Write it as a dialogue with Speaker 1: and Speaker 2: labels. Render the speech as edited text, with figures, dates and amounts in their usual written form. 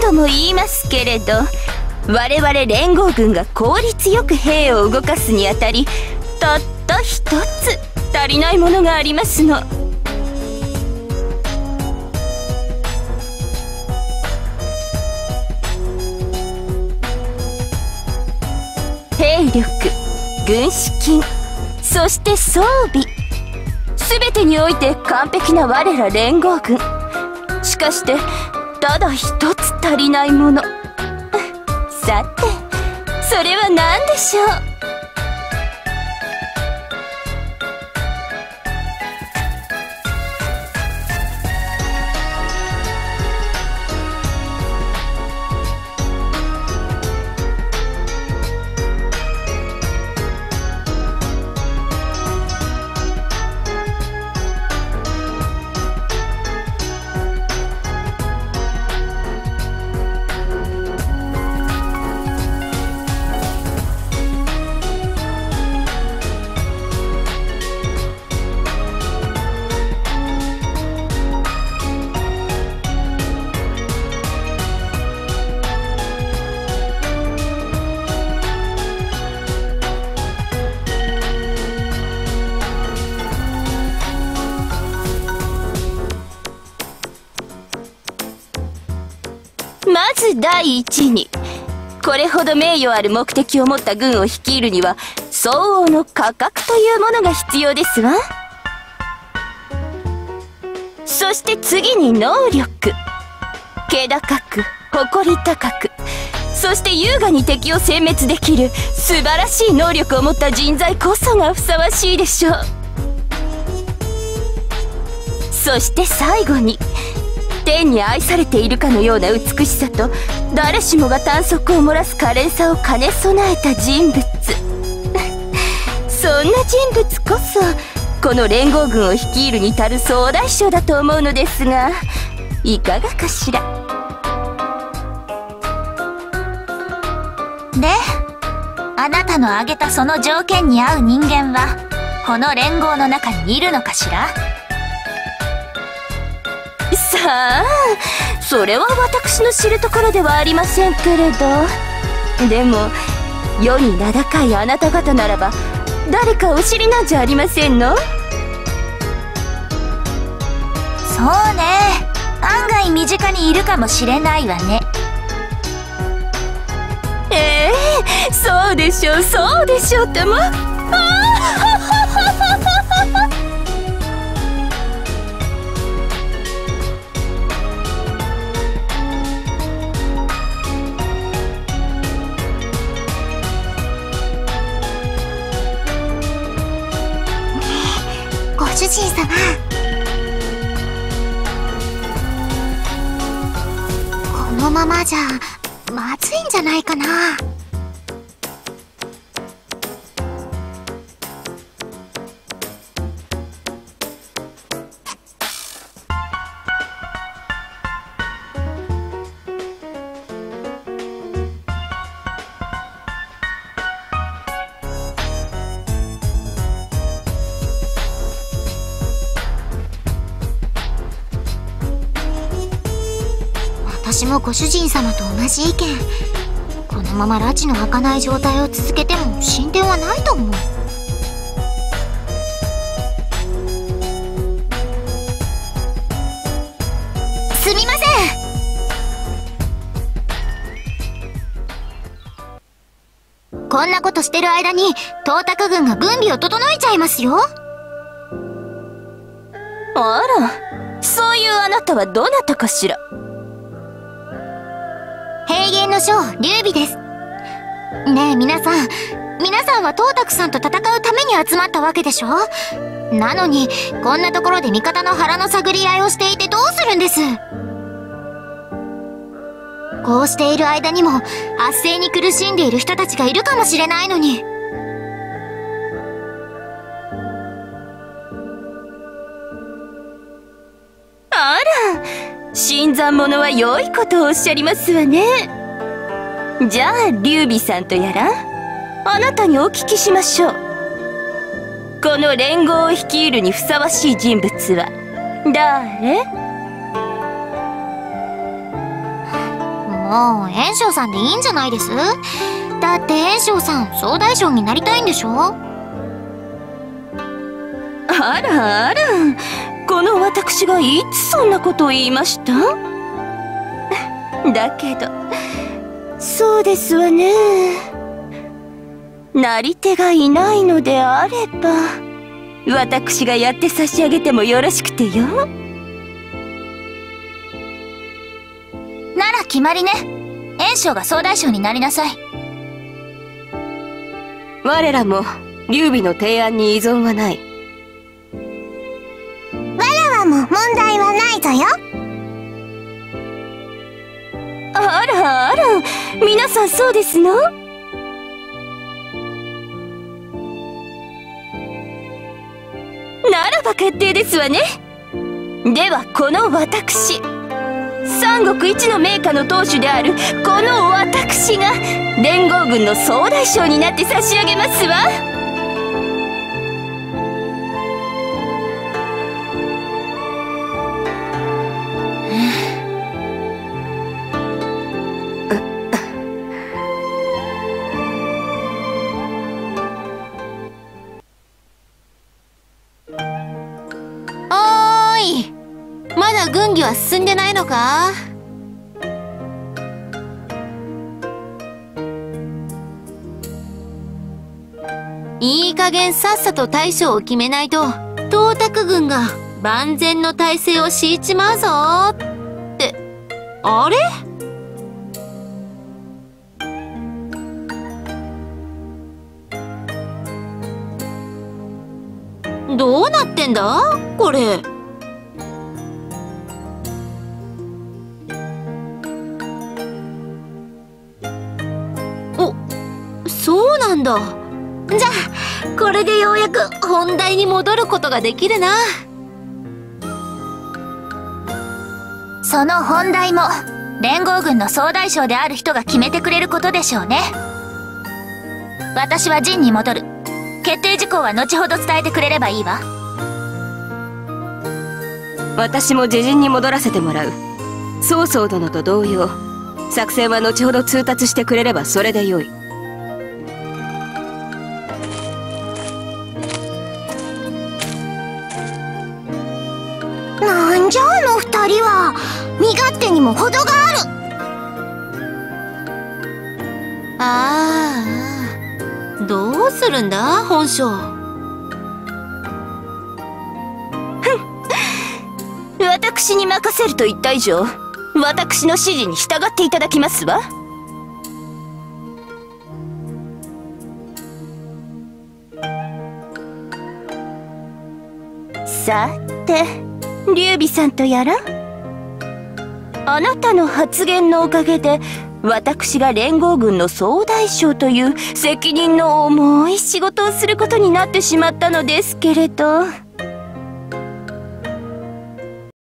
Speaker 1: 度も言いますけれど、我々連合軍が効率よく兵を動かすにあたり、たった一つ足りないものがありますの。兵力、軍資金、そして装備、全てにおいて完璧な我ら連合軍。しかしてただ一つ足りないもの。さてそれは何でしょう。まず第一に、これほど名誉ある目的を持った軍を率いるには相応の価格というものが必要ですわ。そして次に能力、気高く誇り高く、そして優雅に敵を殲滅できる素晴らしい能力を持った人材こそがふさわしいでしょう。そして最後に、天に愛されているかのような美しさと誰しもが短足を漏らす可憐さを兼ね備えた人物そんな人物こそこの連合軍を率いるに足る総大将だと思うのですが、いかがかしら。
Speaker 2: で、あなたの挙げたその条件に合う人間はこの連合の中にいるのかしら。
Speaker 1: さあ、それは私の知るところではありませんけれど、でも世に名高いあなた方ならば誰かお知りなんじゃありませんの？
Speaker 2: そうね、案外身近にいるかもしれないわね。
Speaker 1: そうでしょう、そうでしょうとも。
Speaker 2: ご主人様、このままじゃまずいんじゃないかな。私もご主人様と同じ意見。このまま拉致の開かない状態を続けても進展はないと思う。すみません。こんなことしてる間に東卓軍が軍備を整えちゃいますよ。
Speaker 1: あら、そういうあなたはどなたかしら。
Speaker 2: 平原の将劉備です。ねえ皆さんは東卓さんと戦うために集まったわけでしょ。なのにこんなところで味方の腹の探り合いをしていてどうするんです。こうしている間にも圧政に苦しんでいる人たちがいるかもしれないのに。
Speaker 1: あら、新参者は良いことをおっしゃりますわね。じゃあ劉備さんとやらあなたにお聞きしましょう。この連合を率いるにふさわしい人物は誰？
Speaker 2: もう、炎章さんでいいんじゃないです？だって炎章さん、総大将になりたいんでしょ？
Speaker 1: あらあら、この私がいつそんなことを言いました？だけど、そうですわね。なり手がいないのであれば、私がやって差し上げてもよろしくてよ。
Speaker 2: なら決まりね。炎章が総大将になりなさい。
Speaker 1: 我らも劉備の提案に依存はない。
Speaker 2: 我らはも問題はないぞよ。
Speaker 1: あらあら、皆さんそうですの？ならば決定ですわね。ではこの私、三国一の名家の当主であるこの私が連合軍の総大将になって差し上げますわ。
Speaker 2: おーい、まだ軍議は進んでないのか？いい加減さっさと大将を決めないと、東卓軍が万全の体制を敷いちまうぞって、あれ？どうなってんだこれ。お、そうなんだ。じゃあこれでようやく本題に戻ることができるな。その本題も連合軍の総大将である人が決めてくれることでしょうね。私は陣に戻る。決定事項は後ほど伝えてくれればいいわ。
Speaker 1: 私も自陣に戻らせてもらう。曹操殿と同様、作戦は後ほど通達してくれればそれでよい。
Speaker 2: なんじゃあの二人は。身勝手にも程がある。ああ、どうするんだ本将。
Speaker 1: 私に任せると言った以上、私の指示に従っていただきますわ。さて、劉備さんとやら、あなたの発言のおかげで私が連合軍の総大将という責任の重い仕事をすることになってしまったのですけれど。